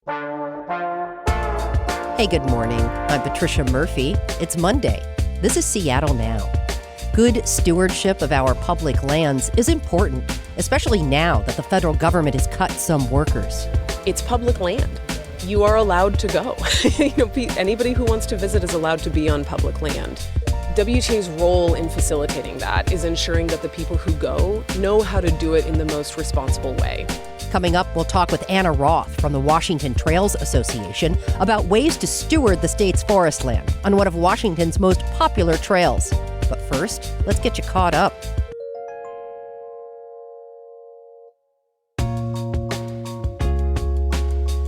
Hey, good morning. I'm Patricia Murphy. It's Monday. This is Seattle Now. Good stewardship of our public lands is important, especially now that the federal government has cut some workers. It's public land. You are allowed to go. Anybody who wants to visit is allowed to be on public land. WTA's role in facilitating that is ensuring that the people who go know how to do it in the most responsible way. Coming up, we'll talk with Anna Roth from the Washington Trails Association about ways to steward the state's forest land on one of Washington's most popular trails. But first, let's get you caught up.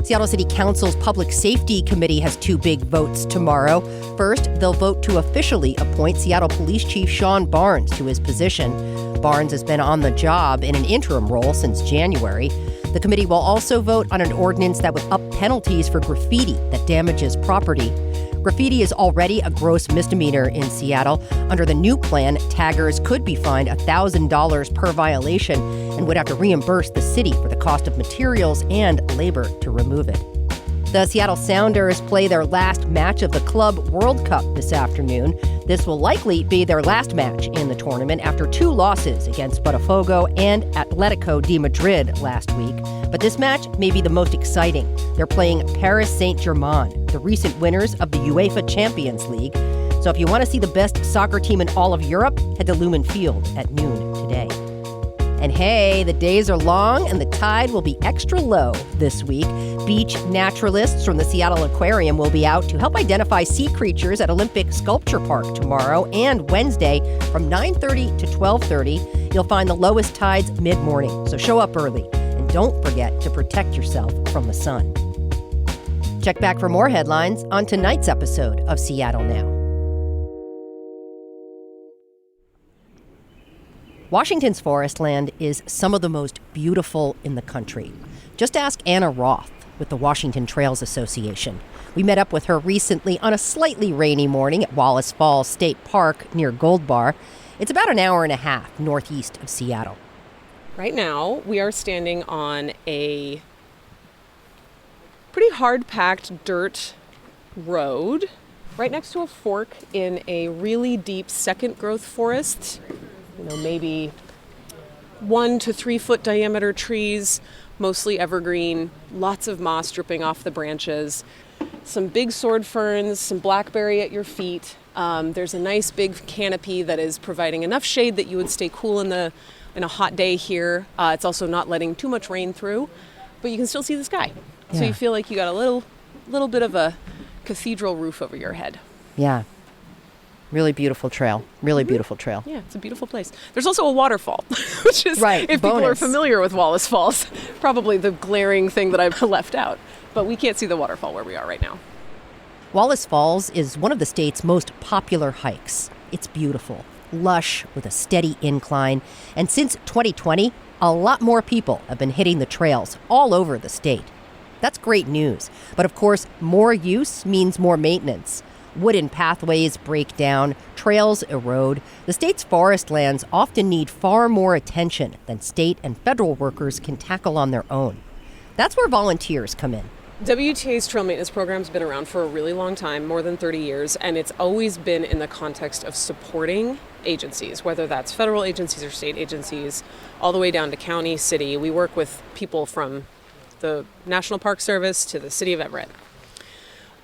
Seattle City Council's Public Safety Committee has two big votes tomorrow. First, they'll vote to officially appoint Seattle Police Chief Sean Barnes to his position. Barnes has been on the job in an interim role since January. The committee will also vote on an ordinance that would up penalties for graffiti that damages property. Graffiti is already a gross misdemeanor in Seattle. Under the new plan, taggers could be fined $1,000 per violation and would have to reimburse the city for the cost of materials and labor to remove it. The Seattle Sounders play their last match of the Club World Cup this afternoon. This will likely be their last match in the tournament after two losses against Botafogo and Atletico de Madrid last week. But this match may be the most exciting. They're playing Paris Saint-Germain, the recent winners of the UEFA Champions League. So if you want to see the best soccer team in all of Europe, head to Lumen Field at noon today. And hey, the days are long and the tide will be extra low this week. Beach naturalists from the Seattle Aquarium will be out to help identify sea creatures at Olympic Sculpture Park tomorrow and Wednesday from 9:30 to 12:30. You'll find the lowest tides mid-morning, so show up early. And don't forget to protect yourself from the sun. Check back for more headlines on tonight's episode of Seattle Now. Washington's forest land is some of the most beautiful in the country. Just ask Anna Roth with the Washington Trails Association. We met up with her recently on a slightly rainy morning at Wallace Falls State Park near Gold Bar. It's about an hour and a half northeast of Seattle. Right now, we are standing on a pretty hard-packed dirt road right next to a fork in a really deep second-growth forest. Maybe 1 to 3 foot diameter trees, mostly evergreen, lots of moss dripping off the branches, some big sword ferns, some blackberry at your feet. There's a nice big canopy that is providing enough shade that you would stay cool in a hot day here. It's also not letting too much rain through, but you can still see the sky. Yeah. So you feel like you got a little bit of a cathedral roof over your head. Yeah. Really beautiful trail. Really beautiful trail. Yeah, it's a beautiful place. There's also a waterfall, which is, right, if bonus. People are familiar with Wallace Falls, probably the glaring thing that I've left out. But we can't see the waterfall where we are right now. Wallace Falls is one of the state's most popular hikes. It's beautiful, lush, with a steady incline. And since 2020, a lot more people have been hitting the trails all over the state. That's great news. But of course, more use means more maintenance. Wooden pathways break down, trails erode. The state's forest lands often need far more attention than state and federal workers can tackle on their own. That's where volunteers come in. WTA's trail maintenance program has been around for a really long time, more than 30 years, and it's always been in the context of supporting agencies, whether that's federal agencies or state agencies, all the way down to county, city. We work with people from the National Park Service to the city of Everett.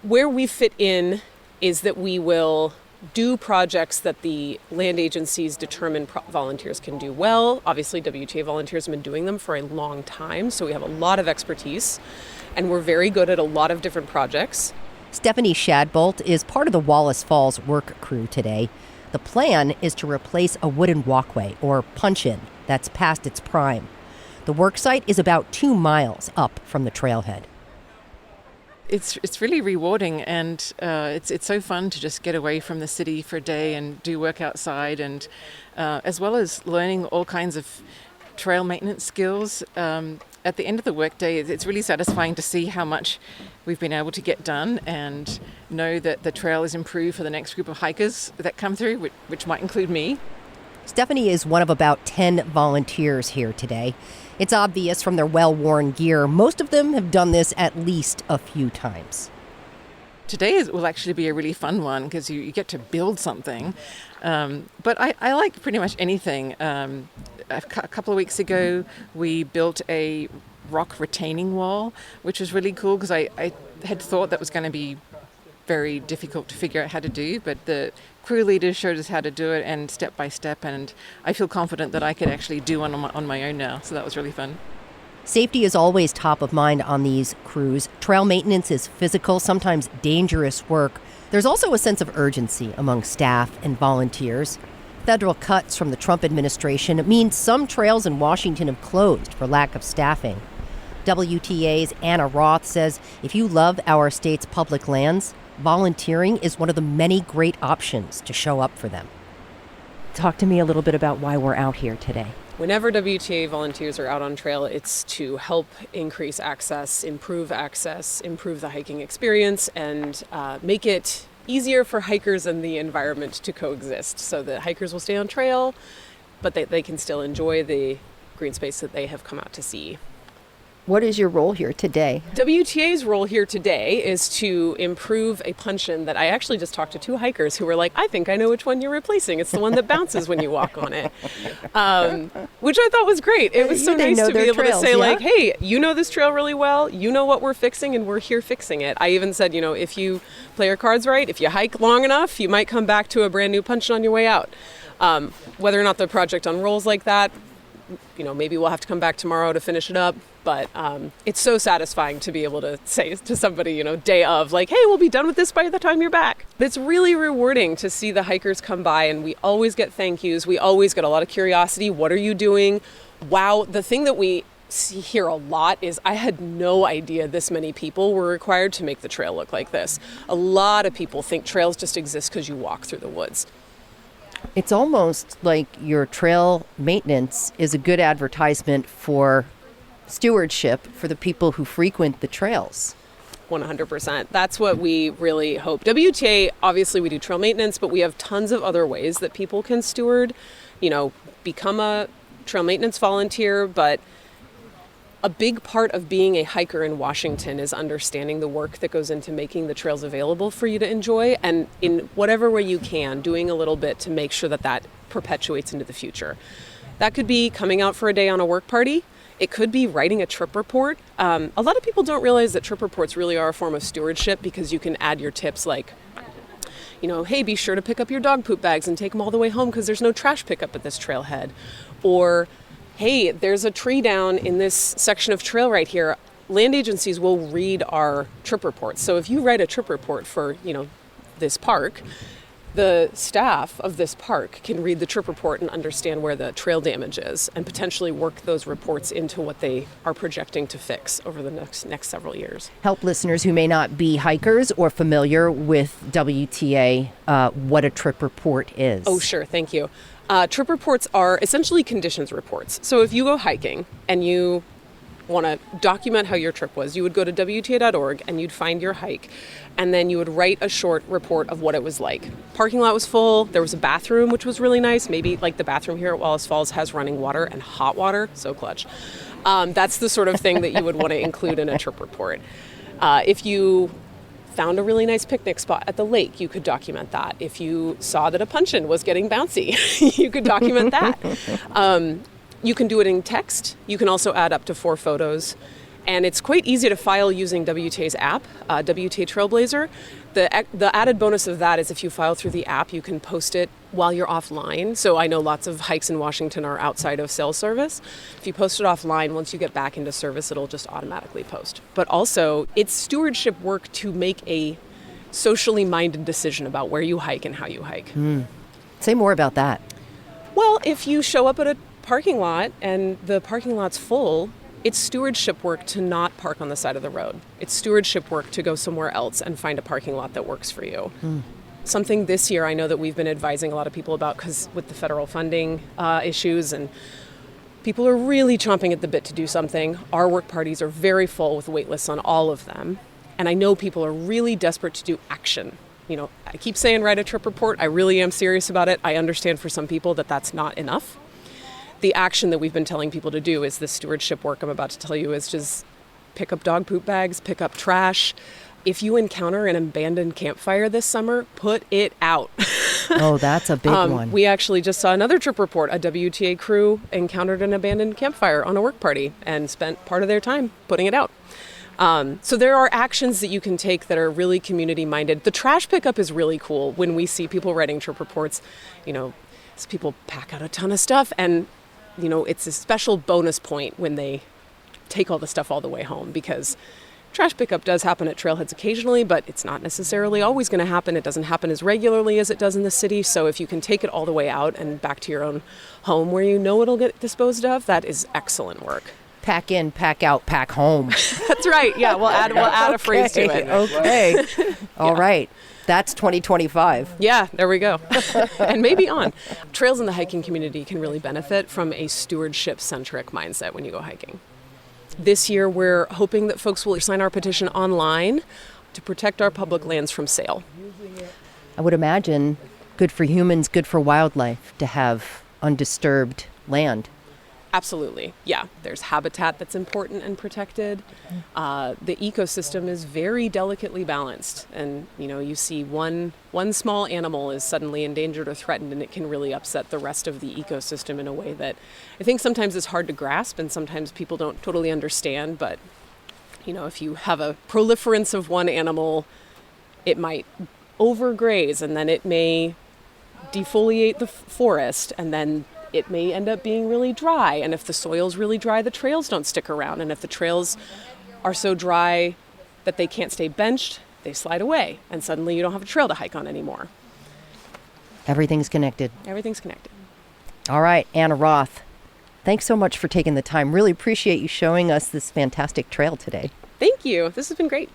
Where we fit in is that we will do projects that the land agencies determine volunteers can do well. Obviously, WTA volunteers have been doing them for a long time, so we have a lot of expertise, and we're very good at a lot of different projects. Stephanie Shadbolt is part of the Wallace Falls work crew today. The plan is to replace a wooden walkway, or punch-in, that's past its prime. The work site is about 2 miles up from the trailhead. It's really rewarding, and it's so fun to just get away from the city for a day and do work outside, and as well as learning all kinds of trail maintenance skills. At the end of the workday, it's really satisfying to see how much we've been able to get done and know that the trail is improved for the next group of hikers that come through, which might include me. Stephanie is one of about 10 volunteers here today. It's obvious from their well-worn gear. Most of them have done this at least a few times. Today will actually be a really fun one because you get to build something. But I like pretty much anything. A couple of weeks ago, we built a rock retaining wall, which was really cool because I had thought that was going to be very difficult to figure out how to do, but the crew leaders showed us how to do it and step by step, and I feel confident that I could actually do one on my own now, so that was really fun. Safety is always top of mind on these crews. Trail maintenance is physical, sometimes dangerous work. There's also a sense of urgency among staff and volunteers. Federal cuts from the Trump administration mean some trails in Washington have closed for lack of staffing. WTA's Anna Roth says if you love our state's public lands, volunteering is one of the many great options to show up for them. Talk to me a little bit about why we're out here today. Whenever WTA volunteers are out on trail, it's to help increase access, improve the hiking experience, and make it easier for hikers and the environment to coexist so that hikers will stay on trail, but they can still enjoy the green space that they have come out to see. What is your role here today? WTA's role here today is to improve a puncheon that I actually just talked to two hikers who were like, I think I know which one you're replacing. It's the one that bounces when you walk on it, which I thought was great. It was so nice to be able to say, like, hey, you know this trail really well. You know what we're fixing, and we're here fixing it. I even said, if you play your cards right, if you hike long enough, you might come back to a brand new puncheon on your way out. Whether or not the project unrolls like that, maybe we'll have to come back tomorrow to finish it up. But it's so satisfying to be able to say to somebody, day of, like, hey, we'll be done with this by the time you're back. It's really rewarding to see the hikers come by, and we always get thank yous. We always get a lot of curiosity. What are you doing? Wow. The thing that we see here a lot is I had no idea this many people were required to make the trail look like this. A lot of people think trails just exist because you walk through the woods. It's almost like your trail maintenance is a good advertisement for stewardship for the people who frequent the trails. 100%. That's what we really hope. WTA, obviously we do trail maintenance, but we have tons of other ways that people can steward, become a trail maintenance volunteer. But a big part of being a hiker in Washington is understanding the work that goes into making the trails available for you to enjoy, and in whatever way you can, doing a little bit to make sure that perpetuates into the future. That could be coming out for a day on a work party. It could be writing a trip report. A lot of people don't realize that trip reports really are a form of stewardship because you can add your tips like, hey, be sure to pick up your dog poop bags and take them all the way home because there's no trash pickup at this trailhead. Or, hey, there's a tree down in this section of trail right here. Land agencies will read our trip reports. So if you write a trip report for, this park, the staff of this park can read the trip report and understand where the trail damage is and potentially work those reports into what they are projecting to fix over the next several years. Help listeners who may not be hikers or familiar with WTA what a trip report is. Oh, sure. Thank you. Trip reports are essentially conditions reports. So if you go hiking and you want to document how your trip was, you would go to WTA.org and you'd find your hike, and then you would write a short report of what it was like. Parking lot was full. There was a bathroom, which was really nice. Maybe like the bathroom here at Wallace Falls has running water and hot water. So clutch. That's the sort of thing that you would want to include in a trip report. If you found a really nice picnic spot at the lake, you could document that. If you saw that a puncheon was getting bouncy, you could document that. You can do it in text. You can also add up to 4 photos. And it's quite easy to file using WTA's app, WTA Trailblazer. The added bonus of that is if you file through the app, you can post it while you're offline. So I know lots of hikes in Washington are outside of cell service. If you post it offline, once you get back into service, it'll just automatically post. But also, it's stewardship work to make a socially minded decision about where you hike and how you hike. Say more about that. Well, if you show up at a parking lot and the parking lot's full, it's stewardship work to not park on the side of the road. It's stewardship work to go somewhere else and find a parking lot that works for you. Something this year I know that we've been advising a lot of people about, because with the federal funding issues, and people are really chomping at the bit to do something. Our work parties are very full with wait lists on all of them. And I know people are really desperate to do action. I keep saying write a trip report. I really am serious about it. I understand for some people that that's not enough. the action that we've been telling people to do is the stewardship work I'm about to tell you is just pick up dog poop bags, pick up trash. If you encounter an abandoned campfire this summer, put it out. Oh, that's a big one. We actually just saw another trip report. A WTA crew encountered an abandoned campfire on a work party and spent part of their time putting it out. So there are actions that you can take that are really community-minded. The trash pickup is really cool. When we see people writing trip reports, people pack out a ton of stuff, and, it's a special bonus point when they take all the stuff all the way home, because trash pickup does happen at trailheads occasionally, but it's not necessarily always going to happen. It doesn't happen as regularly as it does in the city. So if you can take it all the way out and back to your own home where it'll get disposed of, that is excellent work. Pack in, pack out, pack home. That's right. Yeah, we'll add a phrase to it. Okay. All right. That's 2025. Yeah, there we go. And maybe on. Trails in the hiking community can really benefit from a stewardship-centric mindset when you go hiking. This year, we're hoping that folks will sign our petition online to protect our public lands from sale. I would imagine good for humans, good for wildlife to have undisturbed land. Absolutely. Yeah. There's habitat that's important and protected. The ecosystem is very delicately balanced. And, you see one small animal is suddenly endangered or threatened, and it can really upset the rest of the ecosystem in a way that I think sometimes is hard to grasp and sometimes people don't totally understand. But, if you have a proliferance of one animal, it might overgraze, and then it may defoliate the forest, and then it may end up being really dry. And if the soil's really dry, the trails don't stick around. And if the trails are so dry that they can't stay benched, they slide away. And suddenly you don't have a trail to hike on anymore. Everything's connected. Everything's connected. All right, Anna Roth, thanks so much for taking the time. Really appreciate you showing us this fantastic trail today. Thank you. This has been great.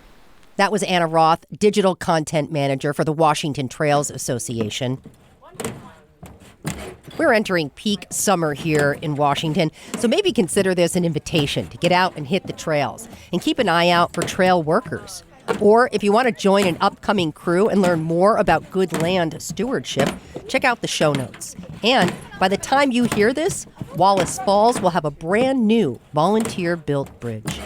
That was Anna Roth, Digital Content Manager for the Washington Trails Association. We're entering peak summer here in Washington, so maybe consider this an invitation to get out and hit the trails and keep an eye out for trail workers. Or if you want to join an upcoming crew and learn more about good land stewardship, check out the show notes. And by the time you hear this, Wallace Falls will have a brand new volunteer-built bridge.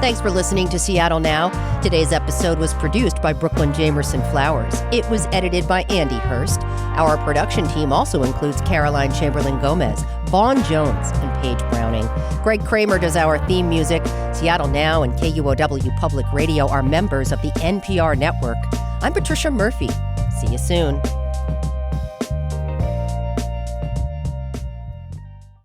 Thanks for listening to Seattle Now. Today's episode was produced by Brooklyn Jamerson Flowers. It was edited by Andy Hurst. Our production team also includes Caroline Chamberlain Gomez, Vaughn Jones, and Paige Browning. Greg Kramer does our theme music. Seattle Now and KUOW Public Radio are members of the NPR network. I'm Patricia Murphy. See you soon.